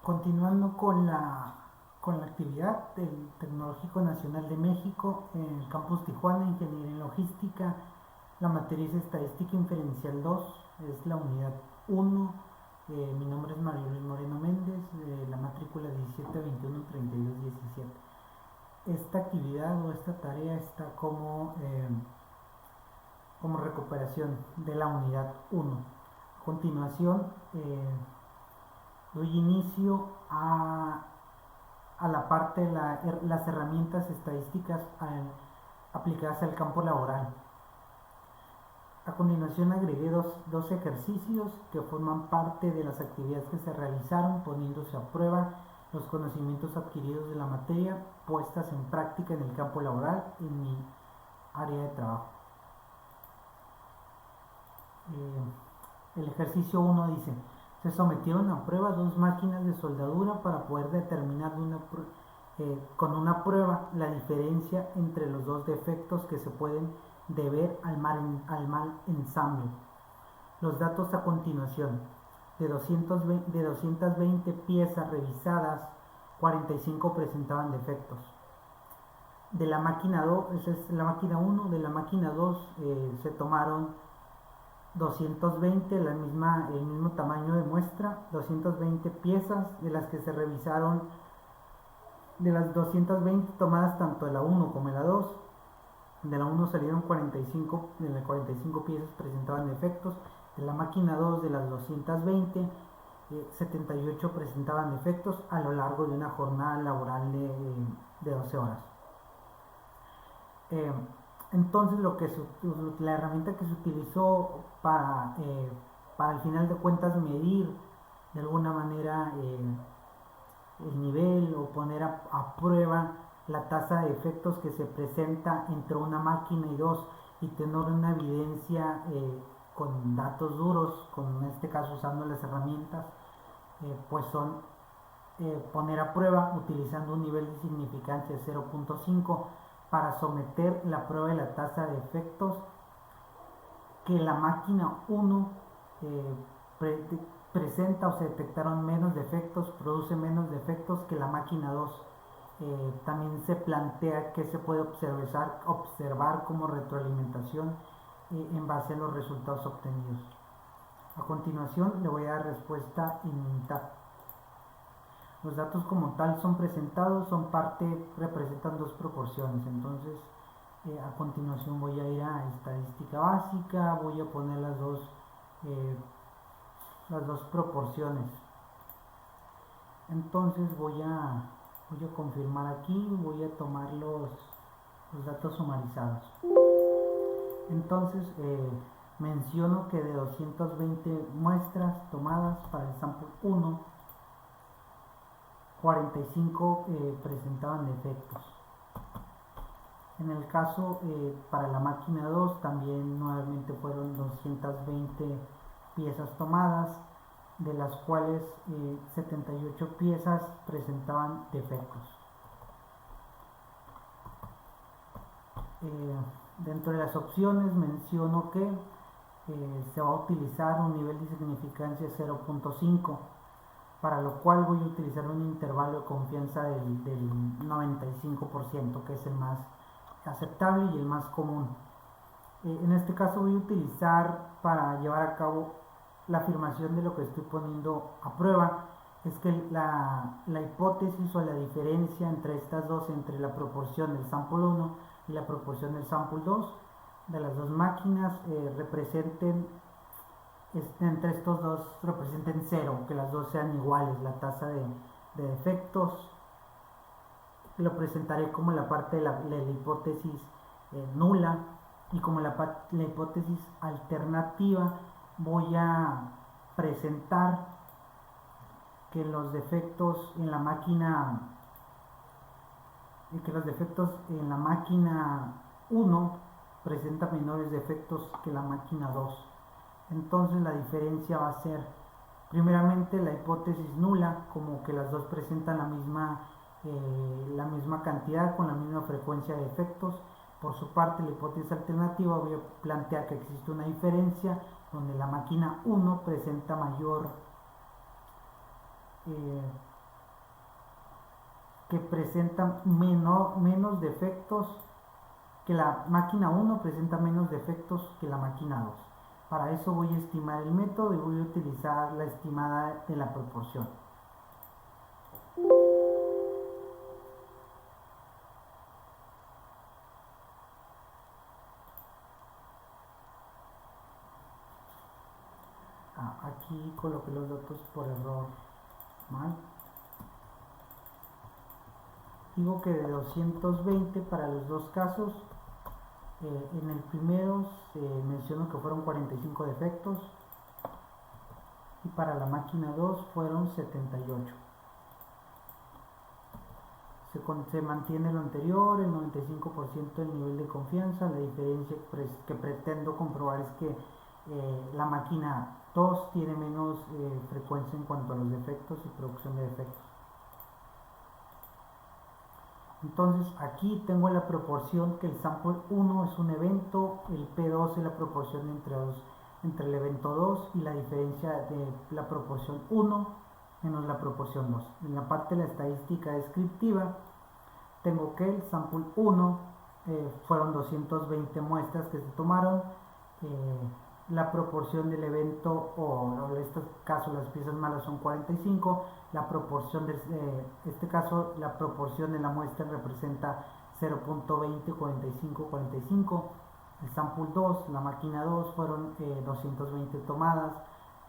Continuando con la actividad del Tecnológico Nacional de México en el Campus Tijuana, Ingeniería en Logística, la materia es Estadística Inferencial 2, es la unidad 1. Mi nombre es Mario Luis Moreno Méndez, la matrícula 1721-3217. Esta actividad o esta tarea está como recuperación de la unidad 1. A continuación, doy inicio a la parte de las herramientas estadísticas aplicadas al campo laboral. A continuación agregué dos ejercicios que forman parte de las actividades que se realizaron, poniéndose a prueba los conocimientos adquiridos de la materia puestas en práctica en el campo laboral en mi área de trabajo. El ejercicio 1 dice: se sometieron a prueba dos máquinas de soldadura para poder determinar con una prueba la diferencia entre los dos defectos que se pueden deber al mal ensamble. Los datos a continuación: de 220 piezas revisadas, 45 presentaban defectos. De la máquina 2, esa es la máquina 1, de la máquina 2 se tomaron 220, el mismo tamaño de muestra, 220 piezas, de las que se revisaron, de las 220 tomadas tanto de la 1 como de la 2, de la 1 salieron 45, de las 45 piezas presentaban defectos. De la máquina 2, de las 220, 78 presentaban defectos a lo largo de una jornada laboral de 12 horas. Entonces la herramienta que se utilizó para al final de cuentas medir de alguna manera el nivel o poner a prueba la tasa de defectos que se presenta entre una máquina y dos, y tener una evidencia con datos duros, en este caso usando las herramientas, pues son poner a prueba utilizando un nivel de significancia 0.5 para someter la prueba de la tasa de defectos que la máquina 1 presenta, o se detectaron menos defectos, produce menos defectos que la máquina 2. También se plantea que se puede observar como retroalimentación en base a los resultados obtenidos. A continuación le voy a dar respuesta en mitad. Los datos como tal son presentados, representan dos proporciones. Entonces a continuación voy a ir a estadística básica, voy a poner las dos proporciones. Entonces voy a confirmar aquí, voy a tomar los datos sumarizados. Entonces menciono que de 220 muestras tomadas para el sample 1, 45 presentaban defectos. En el caso para la máquina 2 también nuevamente fueron 220 piezas tomadas, de las cuales 78 piezas presentaban defectos. Dentro de las opciones menciono que se va a utilizar un nivel de significancia 0.5, para lo cual voy a utilizar un intervalo de confianza del 95%, que es el más aceptable y el más común. En este caso voy a utilizar, para llevar a cabo la afirmación de lo que estoy poniendo a prueba, es que la hipótesis o la diferencia entre estas dos, entre la proporción del sample 1 y la proporción del sample 2 de las dos máquinas, entre estos dos representen 0, que las dos sean iguales. La tasa de defectos lo presentaré como la parte de la hipótesis nula, y como la hipótesis alternativa máquina que los defectos en la máquina 1 presenta menores defectos que la máquina 2. Entonces la diferencia va a ser primeramente la hipótesis nula, como que las dos presentan la misma cantidad con la misma frecuencia de defectos. Por su parte, la hipótesis alternativa voy a plantear que existe una diferencia donde la máquina 1 presenta que presenta menos defectos que la máquina 1, presenta menos defectos que la máquina 2. Para eso voy a estimar el método y voy a utilizar la estimada de la proporción. Aquí coloqué los datos por error mal. Digo que de 220 para los dos casos. En el primero menciono que fueron 45 defectos y para la máquina 2 fueron 78. Se mantiene lo anterior, el 95% del nivel de confianza. La diferencia que pretendo comprobar es que la máquina 2 tiene menos frecuencia en cuanto a los defectos y producción de defectos. Entonces aquí tengo la proporción que el sample 1 es un evento, el P2 es la proporción entre el evento 2 y la diferencia de la proporción 1 menos la proporción 2. En la parte de la estadística descriptiva tengo que el sample 1 fueron 220 muestras que se tomaron, la proporción del evento, o en este caso las piezas malas son 45, la proporción de este caso, la proporción de la muestra representa 0.20, 45, 45. El sample 2, la máquina 2, fueron 220 tomadas,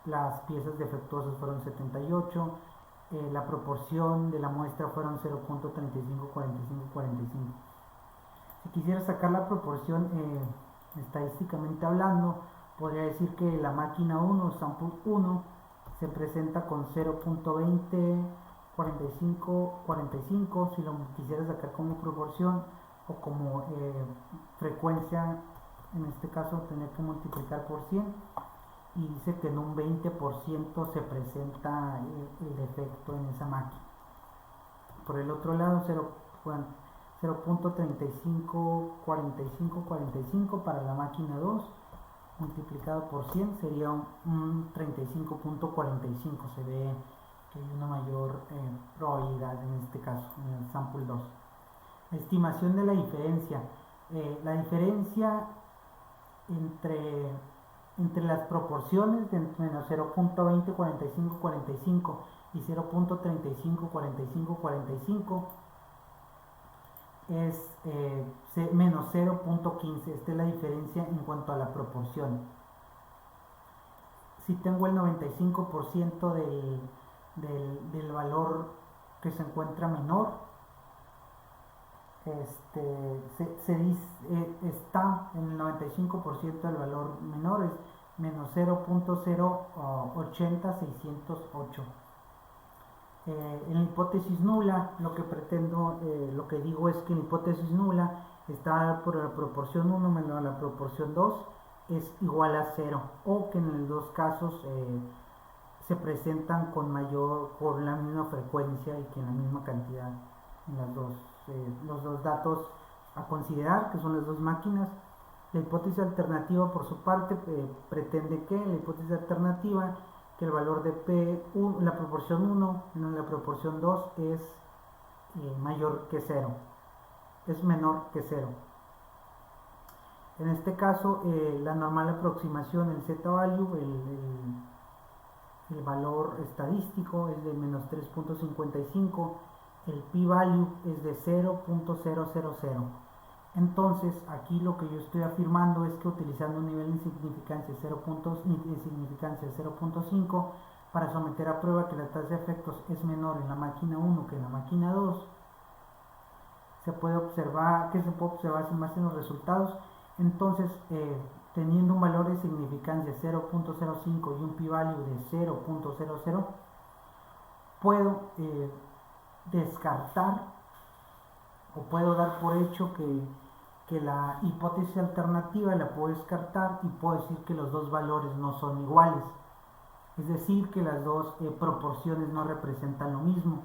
las piezas defectuosas fueron 78, la proporción de la muestra fueron 0.35, 45, 45. Si quisiera sacar la proporción estadísticamente hablando, podría decir que la máquina 1, sample 1, se presenta con 0.20, 45, 45. Si lo quisiera sacar como proporción o como frecuencia, en este caso tener que multiplicar por 100, y dice que en un 20% se presenta el defecto en esa máquina. Por el otro lado, 0.35, 45, 45 para la máquina 2, multiplicado por 100 sería un 35.45. Se ve que hay una mayor probabilidad en este caso, en el sample 2. La estimación de la diferencia. La diferencia entre las proporciones de menos 0.20, 45, 45 y 0.35, 45, 45 es menos 0.15. Esta es la diferencia en cuanto a la proporción. Si tengo el 95% del valor que se encuentra menor, está en el 95% del valor menor, es menos 0.080, 608. En la hipótesis nula, lo que digo es que en la hipótesis nula está por la proporción 1 menos la proporción 2 es igual a 0, o que en los dos casos se presentan con la misma frecuencia y que en la misma cantidad en los dos datos a considerar, que son las dos máquinas. La hipótesis alternativa, por su parte, pretende que la hipótesis alternativa que el valor de P1, la proporción 1 menos la proporción 2 es mayor que 0, es menor que 0. En este caso, la normal aproximación, el z-value, el valor estadístico es de menos 3.55, el p-value es de 0.000. Entonces, aquí lo que yo estoy afirmando es que utilizando un nivel de insignificancia 0.5 para someter a prueba que la tasa de efectos es menor en la máquina 1 que en la máquina 2, se puede observar sin más en los resultados. Entonces, teniendo un valor de significancia 0.05 y un p-value de 0.00, puedo descartar o puedo dar por hecho que la hipótesis alternativa la puedo descartar y puedo decir que los dos valores no son iguales, es decir, que las dos proporciones no representan lo mismo,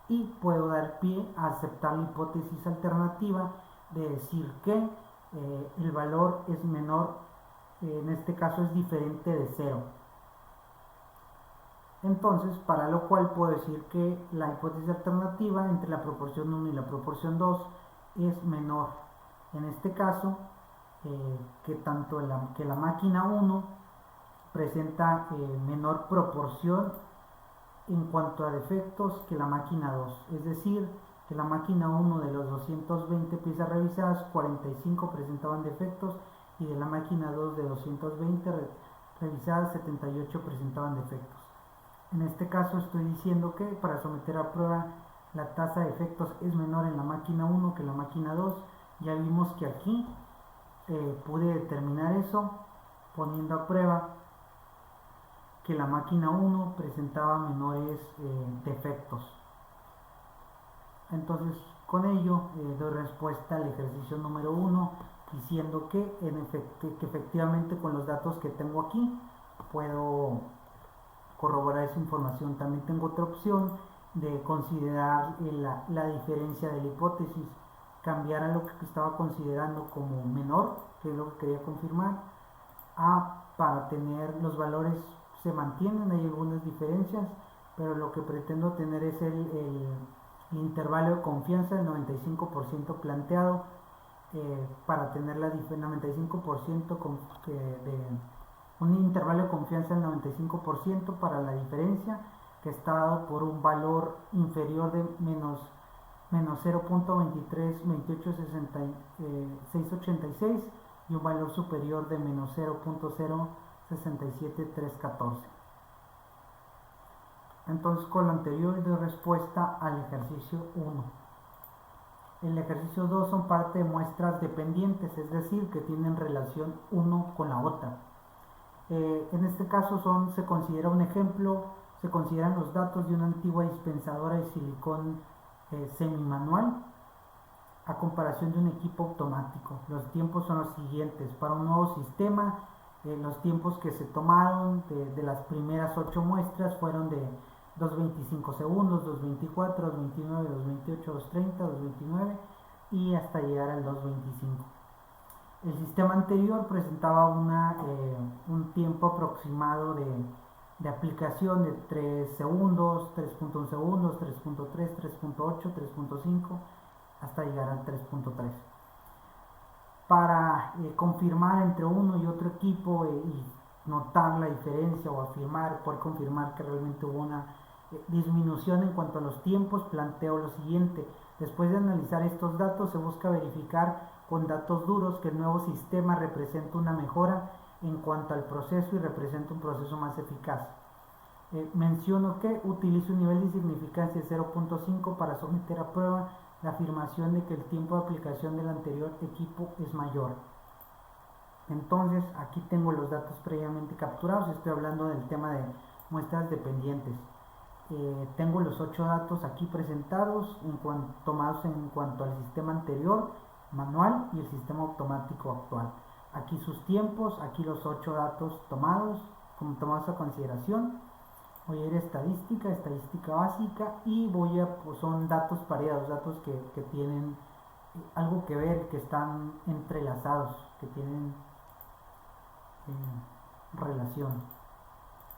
y puedo dar pie a aceptar la hipótesis alternativa de decir que el valor es menor, en este caso es diferente de 0. Entonces, para lo cual puedo decir que la hipótesis alternativa entre la proporción 1 y la proporción 2 es menor. En este caso, que la máquina 1 presenta menor proporción en cuanto a defectos que la máquina 2. Es decir, que la máquina 1 de los 220 piezas revisadas, 45 presentaban defectos y de la máquina 2 de 220 revisadas, 78 presentaban defectos. En este caso estoy diciendo que para someter a prueba la tasa de defectos es menor en la máquina 1 que en la máquina 2. Ya vimos que aquí pude determinar eso poniendo a prueba que la máquina 1 presentaba menores defectos. Entonces con ello doy respuesta al ejercicio número 1 diciendo que efectivamente con los datos que tengo aquí puedo corroborar esa información. También tengo otra opción de considerar la diferencia de la hipótesis, cambiar a lo que estaba considerando como menor, que es lo que quería confirmar, para tener los valores se mantienen, hay algunas diferencias, pero lo que pretendo tener es el intervalo de confianza del 95% planteado, para tener la 95% un intervalo de confianza del 95% para la diferencia, que está dado por un valor inferior de menos 0.23286686 y un valor superior de menos 0.067314. Entonces con lo anterior doy respuesta al ejercicio 1. El ejercicio 2 son parte de muestras dependientes, es decir, que tienen relación uno con la otra. En este caso se considera un ejemplo, se consideran los datos de una antigua dispensadora de silicón semimanual a comparación de un equipo automático. Los tiempos son los siguientes. Para un nuevo sistema, los tiempos que se tomaron de las primeras 8 muestras fueron de 2.25 segundos, 2.24, 2.29, 2.28, 2.30, 2.29 y hasta llegar al 2.25. El sistema anterior presentaba un tiempo aproximado de aplicación de 3 segundos, 3.1 segundos, 3.3, 3.8, 3.5 hasta llegar al 3.3. Para confirmar entre uno y otro equipo y notar la diferencia o poder confirmar que realmente hubo una disminución en cuanto a los tiempos, planteo lo siguiente. Después de analizar estos datos, se busca verificar con datos duros que el nuevo sistema representa una mejora en cuanto al proceso y representa un proceso más eficaz. Menciono que utilizo un nivel de significancia de 0.5 para someter a prueba la afirmación de que el tiempo de aplicación del anterior equipo es mayor. Entonces aquí tengo los datos previamente capturados. Estoy hablando del tema de muestras dependientes. Tengo los 8 datos aquí presentados tomados en cuanto al sistema anterior manual y el sistema automático actual. Aquí sus tiempos, aquí los 8 datos tomados a consideración. Voy a ir a estadística básica y son datos pareados, datos que tienen algo que ver, que están entrelazados, que tienen relación.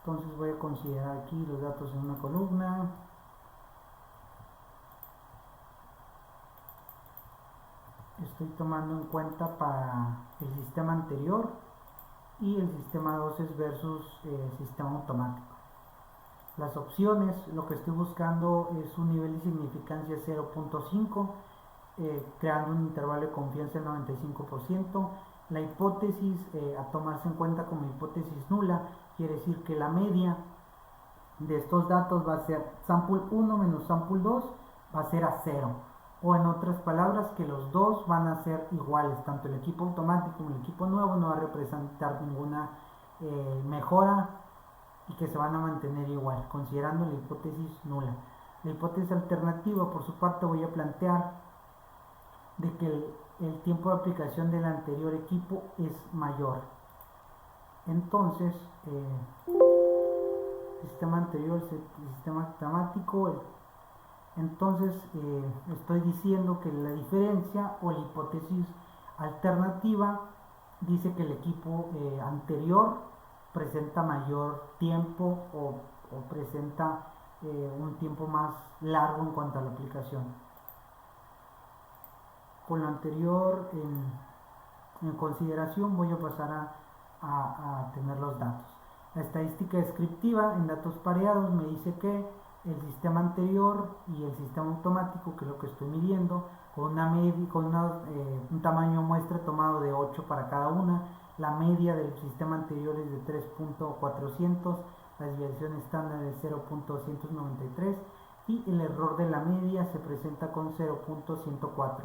Entonces voy a considerar aquí los datos en una columna. Estoy tomando en cuenta para el sistema anterior y el sistema 2 versus sistema automático. Las opciones, lo que estoy buscando es un nivel de significancia 0.5, creando un intervalo de confianza del 95%. La hipótesis a tomarse en cuenta como hipótesis nula quiere decir que la media de estos datos va a ser sample 1 menos sample 2 va a ser a 0, o en otras palabras que los dos van a ser iguales, tanto el equipo automático como el equipo nuevo no va a representar ninguna mejora y que se van a mantener igual, considerando la hipótesis nula. La hipótesis alternativa, por su parte, voy a plantear de que el tiempo de aplicación del anterior equipo es mayor. Entonces, sistema anterior, sistema automático, entonces estoy diciendo que la diferencia o la hipótesis alternativa dice que el equipo anterior presenta mayor tiempo o presenta un tiempo más largo en cuanto a la aplicación. Con lo anterior en consideración, voy a pasar a tener los datos. La estadística descriptiva en datos pareados me dice que el sistema anterior y el sistema automático, que es lo que estoy midiendo, con un tamaño muestra tomado de 8 para cada una. La media del sistema anterior es de 3.400, la desviación estándar es 0.293 y el error de la media se presenta con 0.104.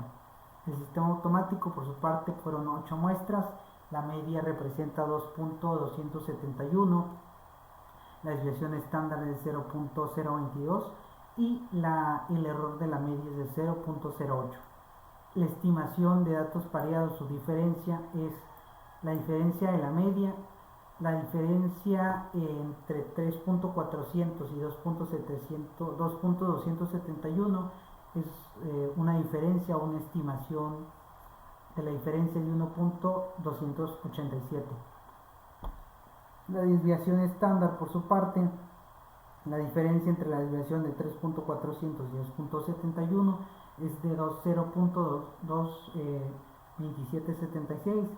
El sistema automático, por su parte, fueron 8 muestras, la media representa 2.271, la desviación estándar es 0.022 y el error de la media es de 0.08. La estimación de datos pareados, su diferencia es la diferencia de la media, la diferencia entre 3.400 y 2.271 es una diferencia o una estimación de la diferencia de 1.287. La desviación estándar, por su parte, la diferencia entre la desviación de 3.400 y 2.71 es de 0.2776.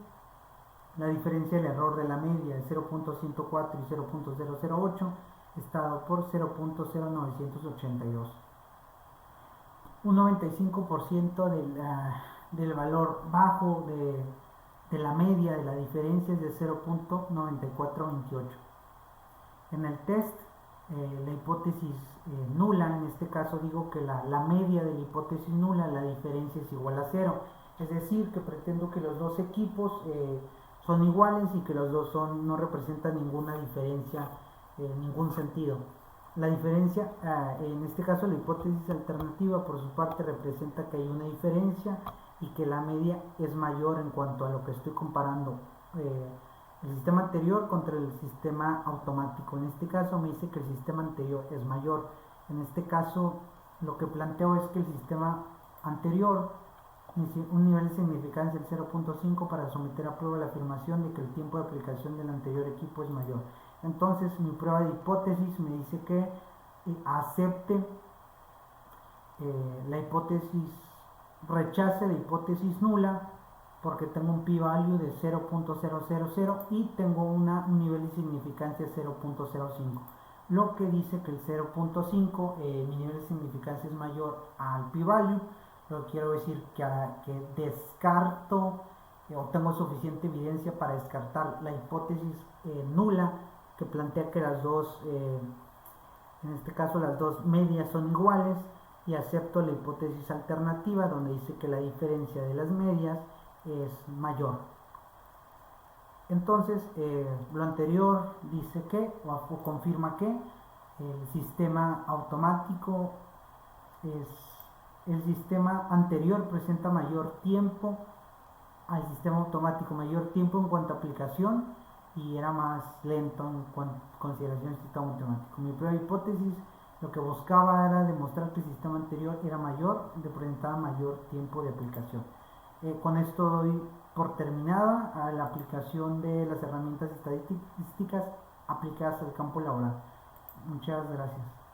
La diferencia del error de la media de 0.104 y 0.008 está dado por 0.0982. Un 95% del valor bajo de la media de la diferencia es de 0.9428. En el test, la hipótesis nula, en este caso digo que la media de la hipótesis nula, la diferencia es igual a 0. Es decir, que pretendo que los dos equipos son iguales y que los dos no representan ninguna diferencia en ningún sentido. La diferencia, en este caso la hipótesis alternativa, por su parte representa que hay una diferencia y que la media es mayor en cuanto a lo que estoy comparando el sistema anterior contra el sistema automático. En este caso me dice que el sistema anterior es mayor. En este caso lo que planteo es que el sistema anterior, un nivel de significancia del 0.5 para someter a prueba la afirmación de que el tiempo de aplicación del anterior equipo es mayor. Entonces mi prueba de hipótesis me dice que acepte la hipótesis, rechace la hipótesis nula porque tengo un p-value de 0.000 y tengo un nivel de significancia de 0.05, lo que dice que el 0.5 mi nivel de significancia es mayor al p-value. Lo que quiero decir que descarto o tengo suficiente evidencia para descartar la hipótesis nula, que plantea que las dos, en este caso las dos medias son iguales, y acepto la hipótesis alternativa donde dice que la diferencia de las medias es mayor. Entonces lo anterior dice que o confirma que el sistema automático el sistema anterior presenta mayor tiempo al sistema automático, mayor tiempo en cuanto a aplicación, y era más lento en consideración del sistema automático. Mi prueba de hipótesis lo que buscaba era demostrar que el sistema anterior era mayor, representaba mayor tiempo de aplicación. Con esto doy por terminada a la aplicación de las herramientas estadísticas aplicadas al campo laboral. Muchas gracias.